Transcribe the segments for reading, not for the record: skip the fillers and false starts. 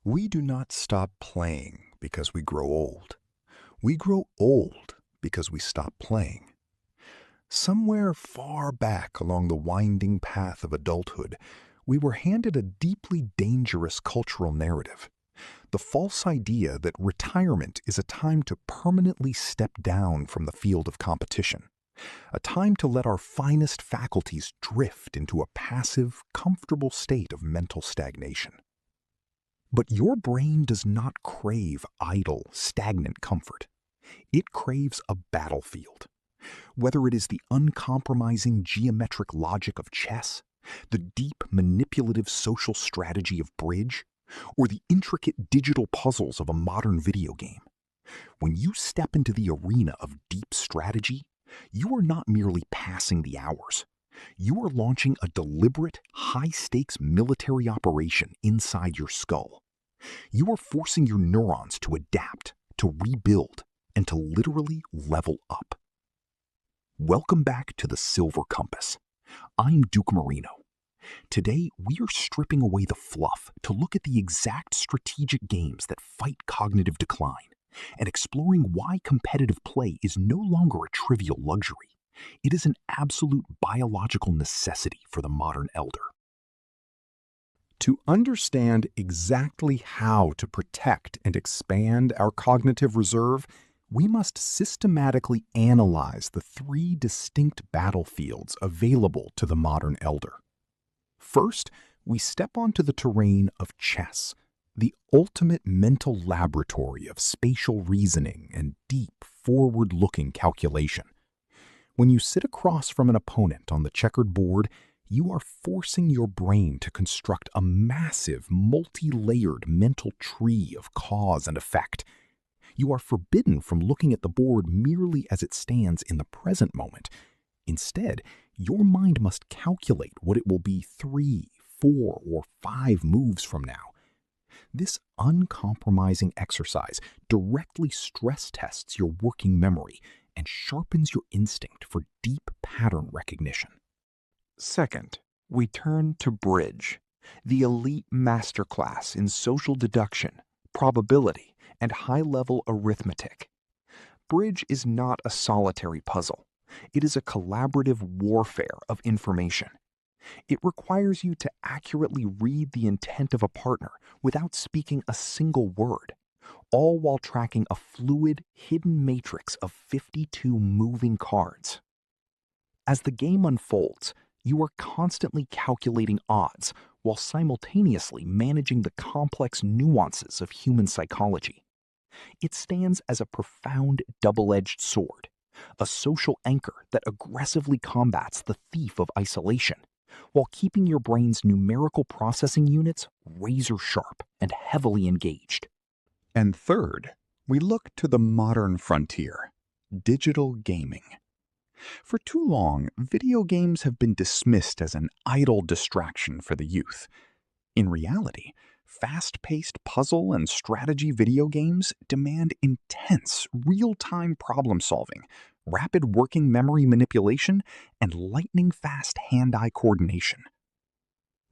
We do not stop playing because we grow old. We grow old because we stop playing. Somewhere far back along the winding path of adulthood, we were handed a deeply dangerous cultural narrative. The false idea that retirement is a time to permanently step down from the field of competition, a time to let our finest faculties drift into a passive, comfortable state of mental stagnation. But your brain does not crave idle, stagnant comfort. It craves a battlefield. Whether it is the uncompromising geometric logic of chess, the deep manipulative social strategy of bridge, or the intricate digital puzzles of a modern video game, when you step into the arena of deep strategy, you are not merely passing the hours. You are launching a deliberate, high-stakes military operation inside your skull. You are forcing your neurons to adapt, to rebuild, and to literally level up. Welcome back to the Silver Compass. I'm Duquemarino. Today, we are stripping away the fluff to look at the exact strategic games that fight cognitive decline and exploring why competitive play is no longer a trivial luxury. It is an absolute biological necessity for the modern elder. To understand exactly how to protect and expand our cognitive reserve, we must systematically analyze the three distinct battlefields available to the modern elder. First, we step onto the terrain of chess, the ultimate mental laboratory of spatial reasoning and deep, forward-looking calculation. When you sit across from an opponent on the checkered board, you are forcing your brain to construct a massive, multi-layered mental tree of cause and effect. You are forbidden from looking at the board merely as it stands in the present moment. Instead, your mind must calculate what it will be 3, 4, or 5 moves from now. This uncompromising exercise directly stress tests your working memory and sharpens your instinct for deep pattern recognition. Second, we turn to bridge, the elite masterclass in social deduction, probability, and high-level arithmetic. Bridge is not a solitary puzzle. It is a collaborative warfare of information. It requires you to accurately read the intent of a partner without speaking a single word, all while tracking a fluid, hidden matrix of 52 moving cards. As the game unfolds, you are constantly calculating odds while simultaneously managing the complex nuances of human psychology. It stands as a profound double-edged sword, a social anchor that aggressively combats the thief of isolation, while keeping your brain's numerical processing units razor-sharp and heavily engaged. And third, we look to the modern frontier, digital gaming. For too long, video games have been dismissed as an idle distraction for the youth. In reality, fast-paced puzzle and strategy video games demand intense, real-time problem-solving, rapid working memory manipulation, and lightning-fast hand-eye coordination.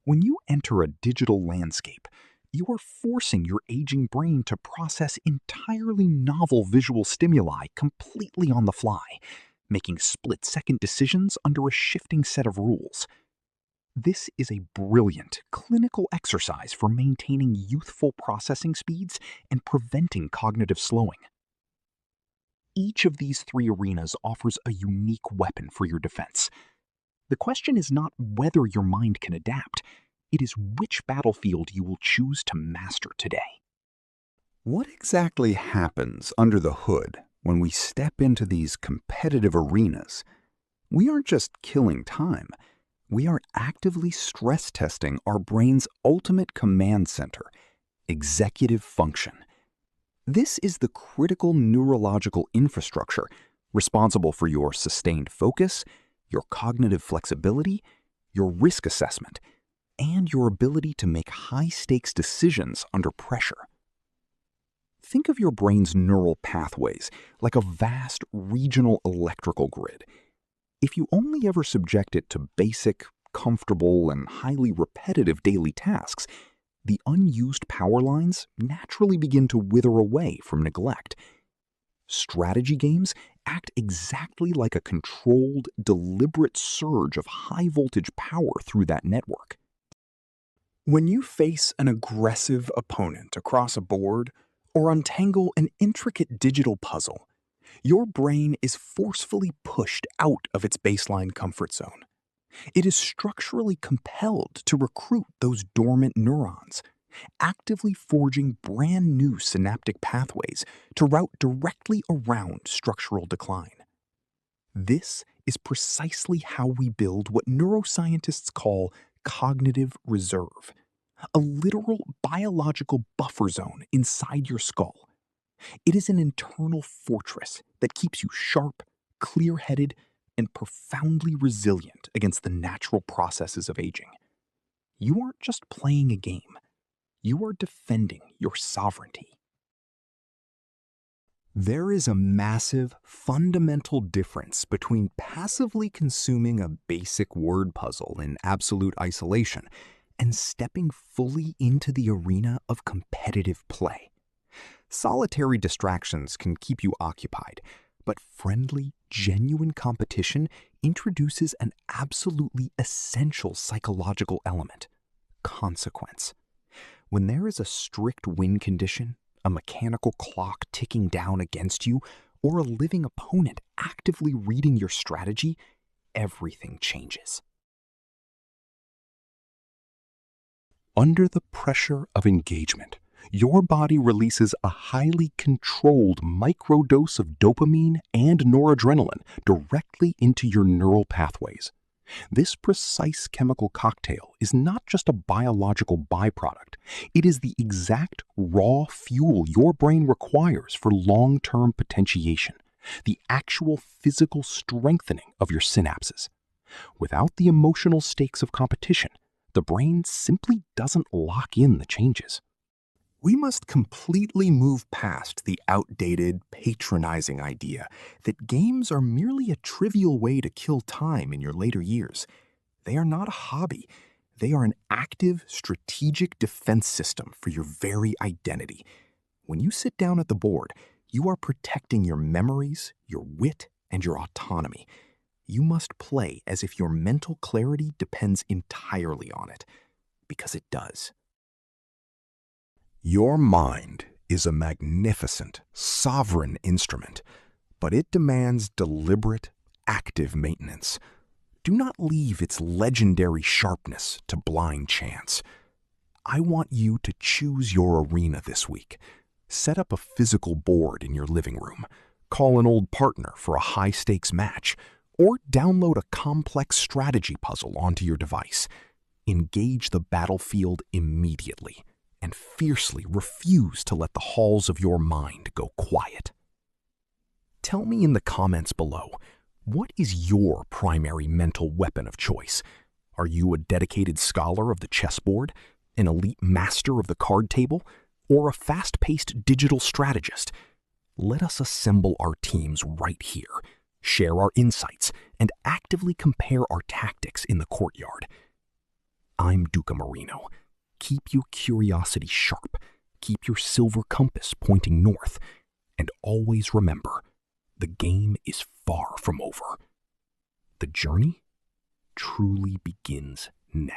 When you enter a digital landscape, you are forcing your aging brain to process entirely novel visual stimuli completely on the fly, making split-second decisions under a shifting set of rules. This is a brilliant clinical exercise for maintaining youthful processing speeds and preventing cognitive slowing. Each of these three arenas offers a unique weapon for your defense. The question is not whether your mind can adapt, it is which battlefield you will choose to master today. What exactly happens under the hood when we step into these competitive arenas? We aren't just killing time. We are actively stress testing our brain's ultimate command center, executive function. This is the critical neurological infrastructure responsible for your sustained focus, your cognitive flexibility, your risk assessment, and your ability to make high-stakes decisions under pressure. Think of your brain's neural pathways like a vast regional electrical grid. If you only ever subject it to basic, comfortable, and highly repetitive daily tasks, The unused power lines naturally begin to wither away from neglect. Strategy games act exactly like a controlled, deliberate surge of high-voltage power through that network. When you face an aggressive opponent across a board or untangle an intricate digital puzzle, your brain is forcefully pushed out of its baseline comfort zone. It is structurally compelled to recruit those dormant neurons, actively forging brand new synaptic pathways to route directly around structural decline. This is precisely how we build what neuroscientists call cognitive reserve, a literal biological buffer zone inside your skull. It is an internal fortress that keeps you sharp, clear-headed, and profoundly resilient against the natural processes of aging. You aren't just playing a game. You are defending your sovereignty. There is a massive, fundamental difference between passively consuming a basic word puzzle in absolute isolation and stepping fully into the arena of competitive play. Solitary distractions can keep you occupied, but friendly, genuine competition introduces an absolutely essential psychological element: consequence. When there is a strict win condition, a mechanical clock ticking down against you, or a living opponent actively reading your strategy, everything changes. Under the pressure of engagement, your body releases a highly controlled microdose of dopamine and noradrenaline directly into your neural pathways. This precise chemical cocktail is not just a biological byproduct. It is the exact raw fuel your brain requires for long-term potentiation, the actual physical strengthening of your synapses. Without the emotional stakes of competition, the brain simply doesn't lock in the changes. We must completely move past the outdated, patronizing idea that games are merely a trivial way to kill time in your later years. They are not a hobby. They are an active, strategic defense system for your very identity. When you sit down at the board, you are protecting your memories, your wit, and your autonomy. You must play as if your mental clarity depends entirely on it, because it does. Your mind is a magnificent, sovereign instrument, but it demands deliberate, active maintenance. Do not leave its legendary sharpness to blind chance. I want you to choose your arena this week. Set up a physical board in your living room, call an old partner for a high-stakes match, or download a complex strategy puzzle onto your device. Engage the battlefield immediately, and fiercely refuse to let the halls of your mind go quiet. Tell me in the comments below, what is your primary mental weapon of choice? Are you a dedicated scholar of the chessboard, an elite master of the card table, or a fast-paced digital strategist? Let us assemble our teams right here, share our insights, and actively compare our tactics in the courtyard. I'm Duquemarino. Keep your curiosity sharp, keep your silver compass pointing north, and always remember, the game is far from over. The journey truly begins now.